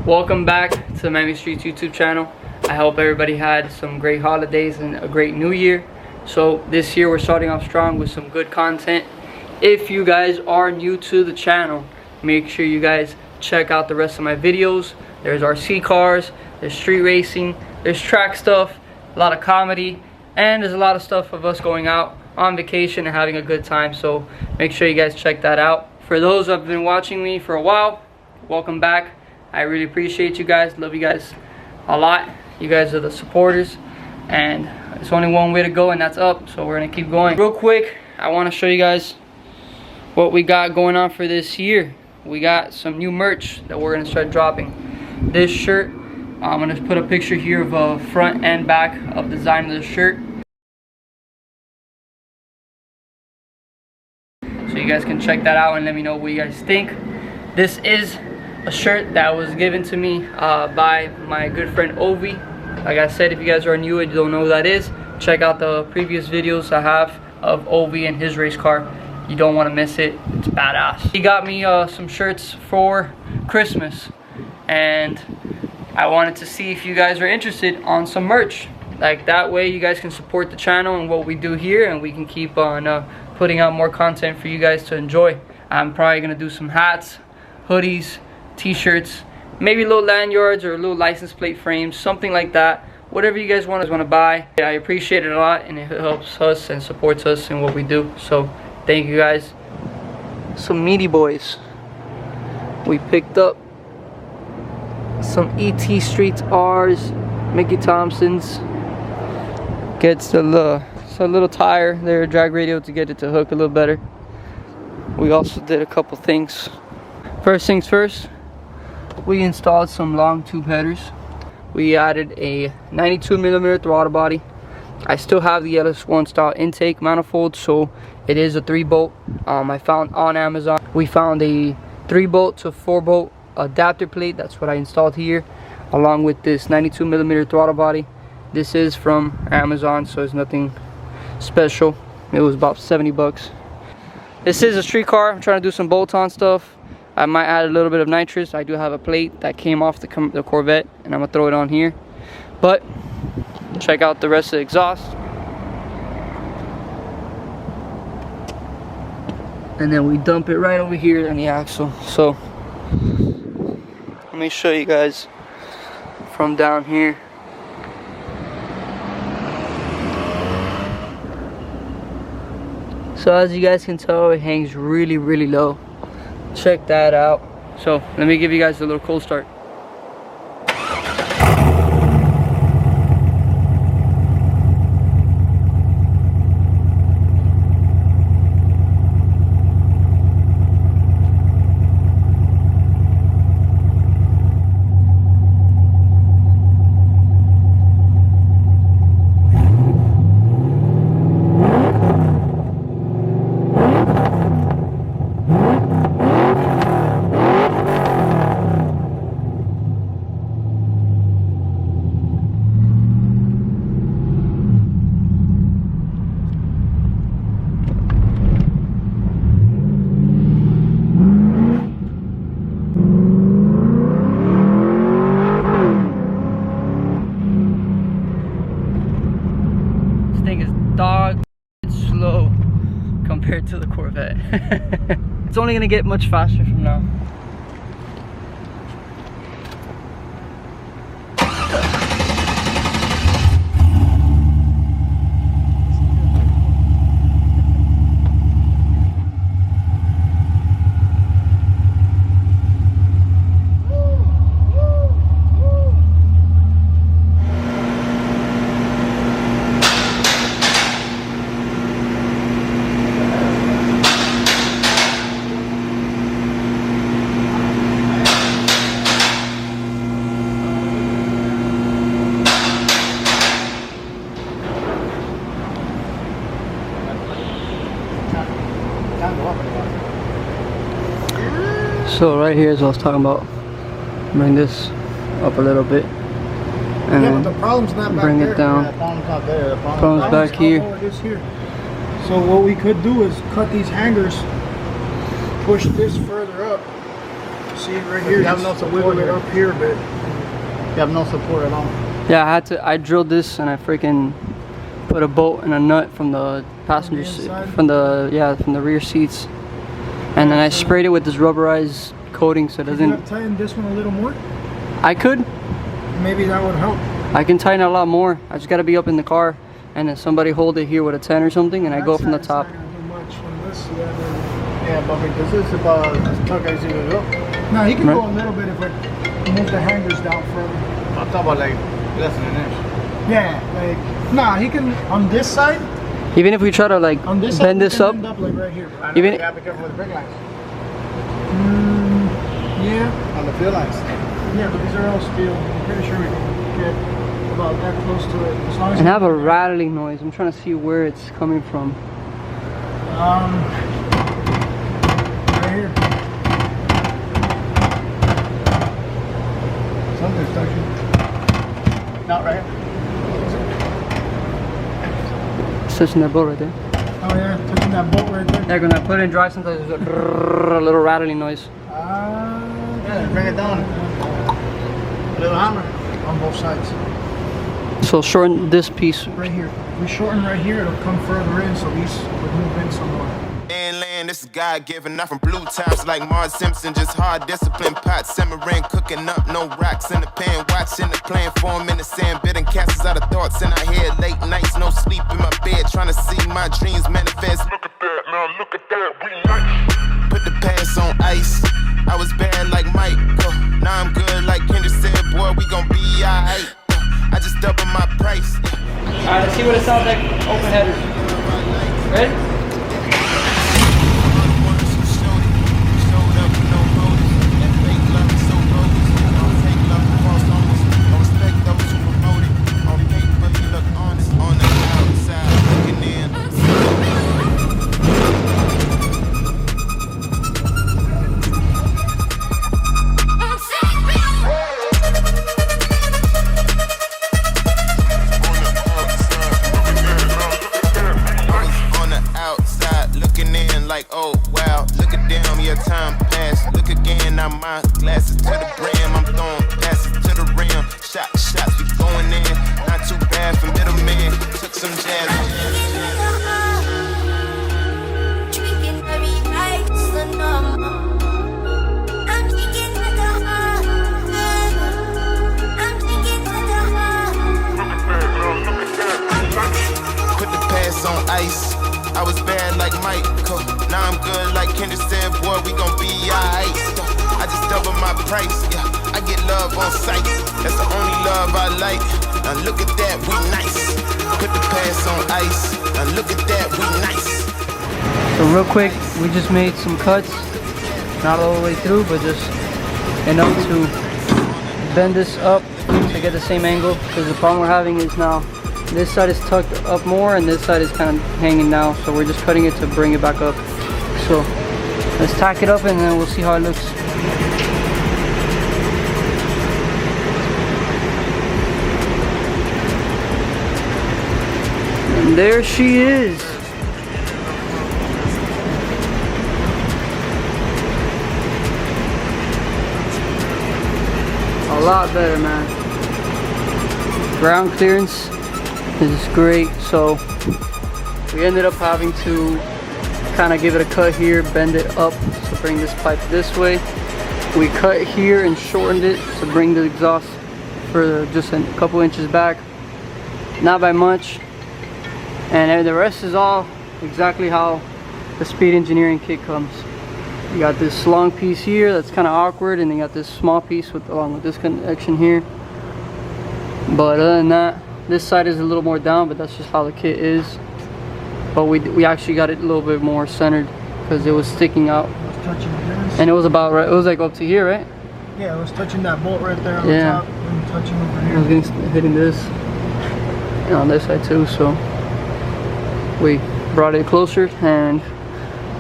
Welcome back to the Miami Streets YouTube channel. I hope everybody had some great holidays and a great new year. So this year we're starting off strong with some good content. If you guys are new to the channel, make sure you guys check out the rest of my videos. There's RC cars, there's street racing, there's track stuff, a lot of comedy, and there's a lot of stuff of us going out on vacation and having a good time. So make sure you guys check that out. For those who have been watching me for a while, welcome back. I really appreciate you guys, love you guys a lot. You guys are the supporters, and it's only one way to go, and that's up. So we're gonna keep going. Real quick, I want to show you guys what we got going on for this year. We got some new merch that we're gonna start dropping. This shirt, I'm gonna put a picture here of a front and back of the design of the shirt, so you guys can check that out and let me know what you guys think. This is a shirt that was given to me by my good friend Ovi. Like I said, if you guys are new and you don't know who that is, check out the previous videos I have of Ovi and his race car. You don't want to miss it. It's badass. He got me some shirts for Christmas, and I wanted to see if you guys are interested on some merch. Like that way you guys can support the channel and what we do here, and we can keep on putting out more content for you guys to enjoy. I'm probably gonna do some hats, hoodies, t-shirts, maybe little lanyards or little license plate frames, something like that. Whatever you guys want to buy. I appreciate it a lot, and it helps us and supports us in what we do. So thank you guys. Some meaty boys. We picked up some ET Streets R's, Mickey Thompson's. Gets a little tire there, drag radio to get it to hook a little better. We also did a couple things. First things first, we installed some long tube headers. We added a 92mm throttle body. I still have the LS1 style intake manifold, so it is a 3-bolt. I found on Amazon. We found a 3-bolt to 4-bolt adapter plate. That's what I installed here, along with this 92mm throttle body. This is from Amazon, so it's nothing special. It was about 70 bucks. This is a street car. I'm trying to do some bolt-on stuff. I might add a little bit of nitrous. I do have a plate that came off the Corvette, and I'm gonna throw it on here. But check out the rest of the exhaust. And then we dump it right over here on the axle. So let me show you guys from down here. So as you guys can tell, it hangs really low. Check that out. So let me give you guys a little cold start. Dog slow compared to the Corvette. It's only gonna get much faster from now. So right here is what I was talking about. Bring this up a little bit, and yeah, but the problem's not back bring there. it down. Yeah, the problem's not there. The Problem's back here. Here. So what we could do is cut these hangers, push this further up, See it right here? You have no support it up here, but you have no support at all. Yeah, I drilled this and I freaking put a bolt and a nut from the passenger seat, from the rear seats, and then I sprayed it with this rubberized coating so it doesn't. Could you tighten this one a little more? I could. Maybe that would help. I can tighten it a lot more. I just gotta be up in the car and then somebody hold it here with a 10 or something, and I go from the top. Yeah, but because this is about as tuck as you can go. No, he can go a little bit if I move the hangers down further. I'm talking about like less than an inch. Yeah, like, nah, he can, on this side. Even if we try to like on this bend side, this up. End up like right here. Even you gotta be careful with the brake lines. Yeah. On the field lines. Yeah, but these are all steel. I'm pretty sure we can get about that close to it. As long as and have a rattling noise. I'm trying to see where it's coming from. Right here. Something's touching. Not right here. It's touching that bolt right there. Oh yeah, touching that bolt right there. Yeah, when I put it in drive, sometimes there's a little rattling noise. Yeah, bring it down. A little hammer on both sides. So shorten this piece. Right here. If we shorten right here, it'll come further in, so these would move in somewhere. Land, this is God given, not from blue times like Marge Simpson, just hard discipline, pot simmering, cooking up, no rocks in the pan, watching the plan form in the sand, bidding castles out of thoughts in our head, late nights, no sleep in my bed, trying to see my dreams manifest. Look at that, now look at that, we nice. Put the past on ice, I was bad like Mike, now I'm good like Kendrick said, boy, we gon' be alright. I just doubled my price. Alright, let's see what it sounds like. Open headers. Ready? Like, oh wow, look at them, your time passed. Look again, now my glasses to the brim. I'm throwing passes to the rim. Shots, we going in. Not too bad for middleman. Took some jazz. Drinking every night, the number. I'm drinking to the heart. I'm drinking to the heart. Put the pass on ice. I was bad like Mike. Now I'm good like Kendrick said, boy, we gon' be alright. I just double my price, yeah. I get love on sight, that's the only love I like. Now look at that, we nice. Put the pass on ice, now look at that, we nice. So real quick, we just made some cuts. Not all the way through, but just enough to bend this up to get the same angle. Because the problem we're having is now this side is tucked up more and this side is kind of hanging down. So we're just cutting it to bring it back up. So let's tack it up and then we'll see how it looks. And there she is. A lot better, man. Ground clearance is great. So we ended up having to kind of give it a cut here, bend it up to bring this pipe this way. We cut here and shortened it to bring the exhaust for just a couple inches back, not by much. And the rest is all exactly how the Speed Engineering kit comes. You got this long piece here that's kind of awkward, and then you got this small piece along with this connection here. But other than that, this side is a little more down, but that's just how the kit is. But we actually got it a little bit more centered because it was sticking out. And it was about right. It was like up to here, right? Yeah, it was touching that bolt right there on the top and touching over here. It was hitting this and on this side too. So we brought it closer, and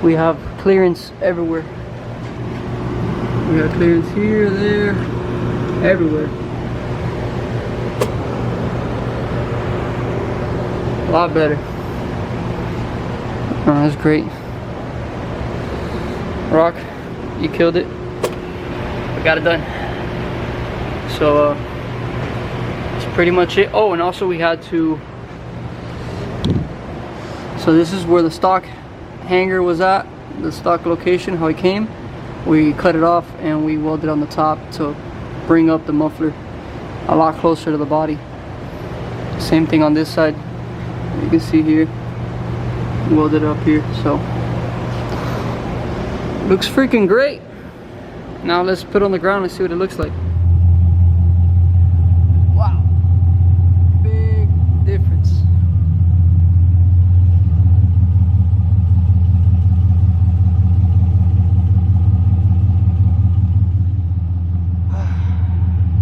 we have clearance everywhere. We have clearance here, there, everywhere. A lot better. Oh, that's great. Rock, you killed it. got it done. So that's pretty much it. Oh, and also we had to, so this is where the stock hanger was at, the stock location, how it came. We cut it off and we welded on the top to bring up the muffler a lot closer to the body. Same thing on this side. You can see here, welded up here. So looks freaking great. Now let's put it on the ground and see what it looks like. Wow, big difference.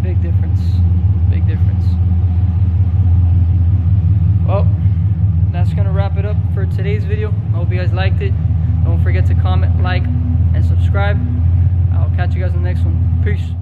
Big difference, big difference. Well, that's gonna wrap it up for today's video. I hope you guys liked it. Don't forget to comment, like, and subscribe. I'll catch you guys in the next one. Peace.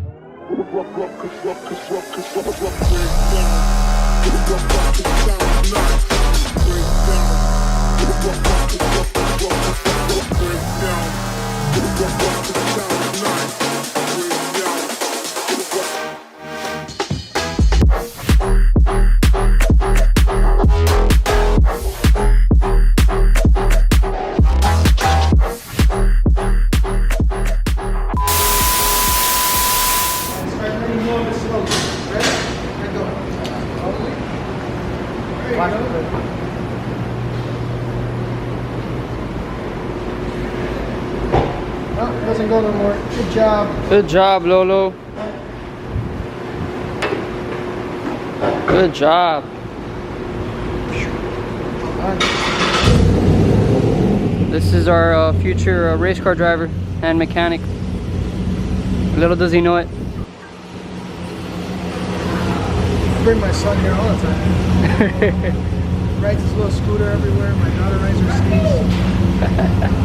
Oh, doesn't go no more. Good job. Good job, Lolo. Good job. This is our future race car driver and mechanic. Little does he know it. I bring my son here all the time. Rides his little scooter everywhere. My daughter rides her skis.